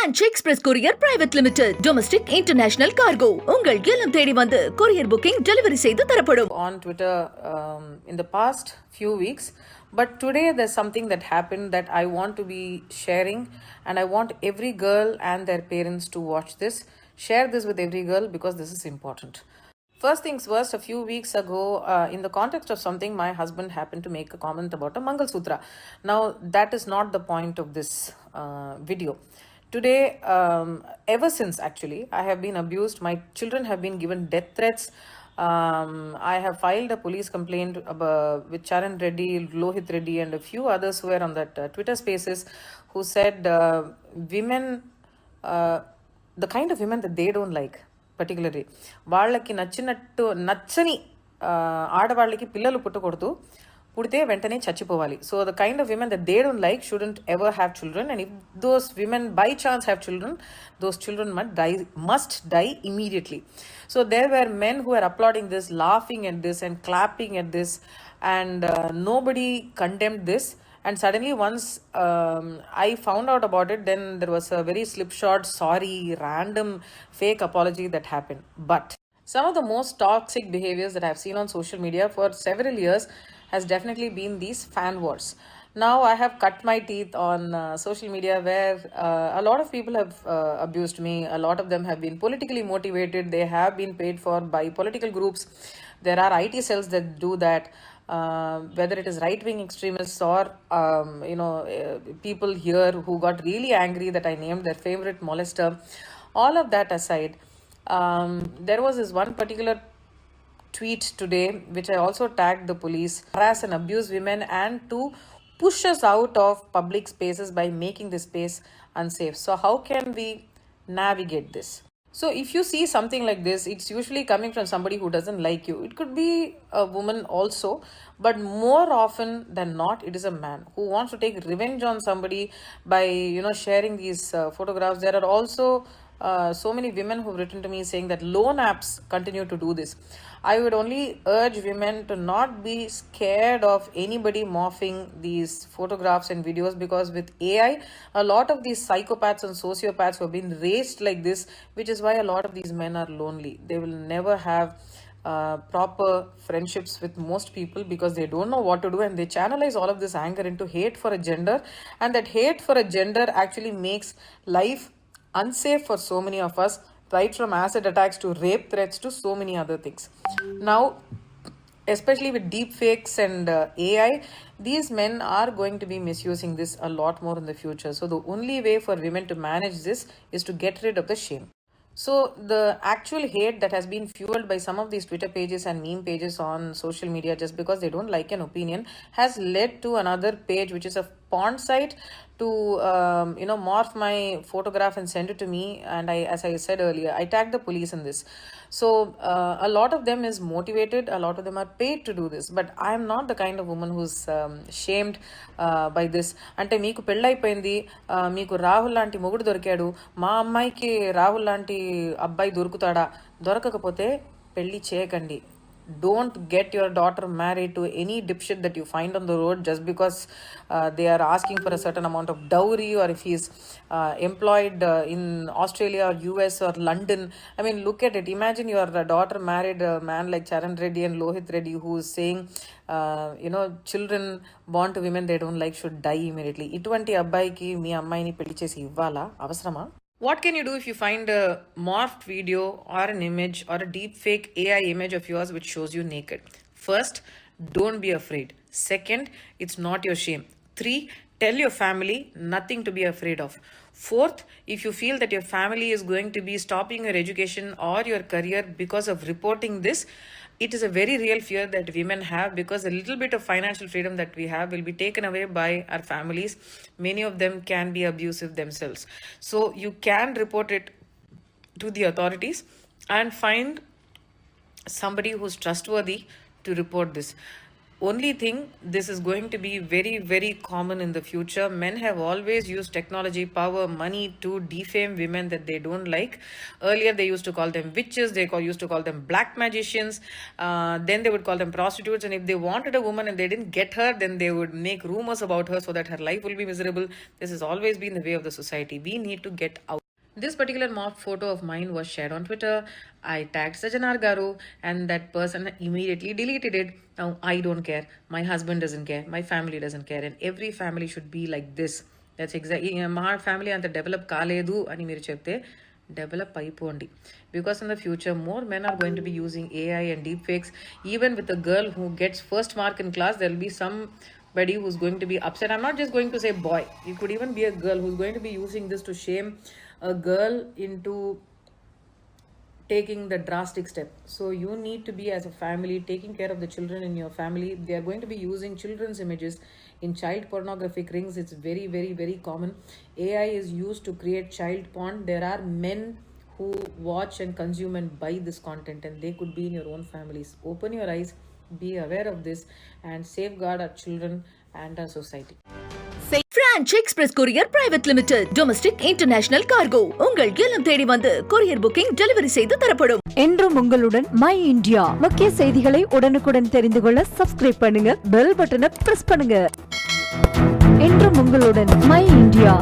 Ranch Express Courier Private Limited. Domestic International Cargo. உங்கள் இல்லம் தேடி வந்து courier booking delivery செய்து தரப்படும். On Twitter in the past few weeks, but today there's something that happened that I want to be sharing, and I want every girl and their parents to watch this. Share this with every girl because this is important. First things first, a few weeks ago, in the context of something, my husband happened to make a comment about a Mangal Sutra. Now, that is not the point of this video. Today, ever since actually, I have been abused. My children have been given death threats. I have filed a police complaint with Charan Reddy, Lohit Reddy, and a few others who were on that Twitter spaces who said women, the kind of women that they don't like. Particularly వాళ్ళకి నచ్చని ఆడవాళ్ళకి పిల్లలు పుడితే వెంటనే చచ్చిపోవాలి. So the kind of women that they don't like shouldn't ever have children, and if those women by chance have children, those children must die immediately. So there were men who were applauding this, laughing at this and clapping at this, and nobody condemned this. And suddenly once I found out about it, then there was a very slipshod, sorry, random, fake apology that happened. But some of the most toxic behaviors that I've seen on social media for several years has definitely been these fan wars. Now I have cut my teeth on social media where a lot of people have abused me. A lot of them have been politically motivated. They have been paid for by political groups. There are IT cells that do that. Whether it is right-wing extremists or people here who got really angry that I named their favorite molester. All of that aside, there was this one particular tweet today which I also tagged the police, harass and abuse women and to push us out of public spaces by making this space unsafe. So how can we navigate this? So if you see something like this, it's usually coming from somebody who doesn't like you. It could be a woman also, but more often than not, it is a man who wants to take revenge on somebody by, sharing these photographs. There are also so many women who have written to me saying that loan apps continue to do this. I would only urge women to not be scared of anybody morphing these photographs and videos, because with AI, a lot of these psychopaths and sociopaths have been raised like this, which is why a lot of these men are lonely. They will never have proper friendships with most people because they don't know what to do, and they channelize all of this anger into hate for a gender, and that hate for a gender actually makes life unsafe for so many of us, right from acid attacks to rape threats to so many other things. Now, especially with deep fakes and AI, these men are going to be misusing this a lot more in the future. So the only way for women to manage this is to get rid of the shame. So the actual hate that has been fueled by some of these Twitter pages and meme pages on social media just because they don't like an opinion has led to another page which is a porn site to morph my photograph and send it to me, and as I said earlier, I tagged the police in this. So a lot of them is motivated, a lot of them are paid to do this, but I am not the kind of woman who's shamed by this. Ante meeku పెళ్ళైపోయింది, మీకు రాహుల్ లాంటి మొగుడు దొరికాడు, మా అమ్మాయికి రాహుల్ లాంటి అబ్బాయి దొరకకపోతే పెళ్లి చేయకండి. Don't get your daughter married to any dipshit that you find on the road just because they are asking for a certain amount of dowry, or if he's employed in Australia or US or London. I mean, look at it. Imagine your daughter married a man like Charan Reddy and Lohit Reddy who is saying, children born to women they don't like should die immediately. Itvanti abbayiki mee ammayini pelli chesi ivvala avasarama? What can you do if you find a morphed video or an image or a deep fake AI image of yours which shows you naked? First, don't be afraid. Second, it's not your shame. 3, tell your family, nothing to be afraid of. 4th, if you feel that your family is going to be stopping your education or your career because of reporting this, it is a very real fear that women have, because a little bit of financial freedom that we have will be taken away by our families. Many of them can be abusive themselves. So you can report it to the authorities and find somebody who's trustworthy to report this. Only thing, this is going to be very, very common in the future. Men have always used technology, power, money to defame women that they don't like. Earlier they used to call them witches, used to call them black magicians, then they would call them prostitutes, and if they wanted a woman and they didn't get her, then they would make rumors about her so that her life will be miserable. This has always been the way of the society. We need to get out. This particular mock photo of mine was shared on Twitter. I tagged Sajanar Garu and that person immediately deleted it. Now I don't care. My husband doesn't care. My family doesn't care. And every family should be like this. That's exactly my family and the develop kaledu ani meer chepte develop aipondi. Because in the future more men are going to be using AI and deepfakes. Even with a girl who gets first mark in class, there will be somebody who's going to be upset. I'm not just going to say boy. It could even be a girl who's going to be using this to shame a girl into taking the drastic step. So you need to be, as a family, taking care of the children in your family. They are going to be using children's images in child pornographic rings. It's very, very, very common. AI is used to create child porn. There are men who watch and consume and buy this content, and they could be in your own families. Open your eyes, be aware of this, and safeguard our children and our society. French Express Courier Private Limited, domestic international cargo. உங்கள் இல்லம் தேடி வந்து courier booking delivery செய்து தரப்படும். என்றும் உங்களுடன் my India. முக்கிய செய்திகளை உடனுக்குடன் தெரிந்து கொள்ள சப்ஸ்கிரைப் பண்ணுங்க, பெல் பட்டனை பிரஸ் பண்ணுங்க. என்றும் உங்களுடன் மை இந்தியா.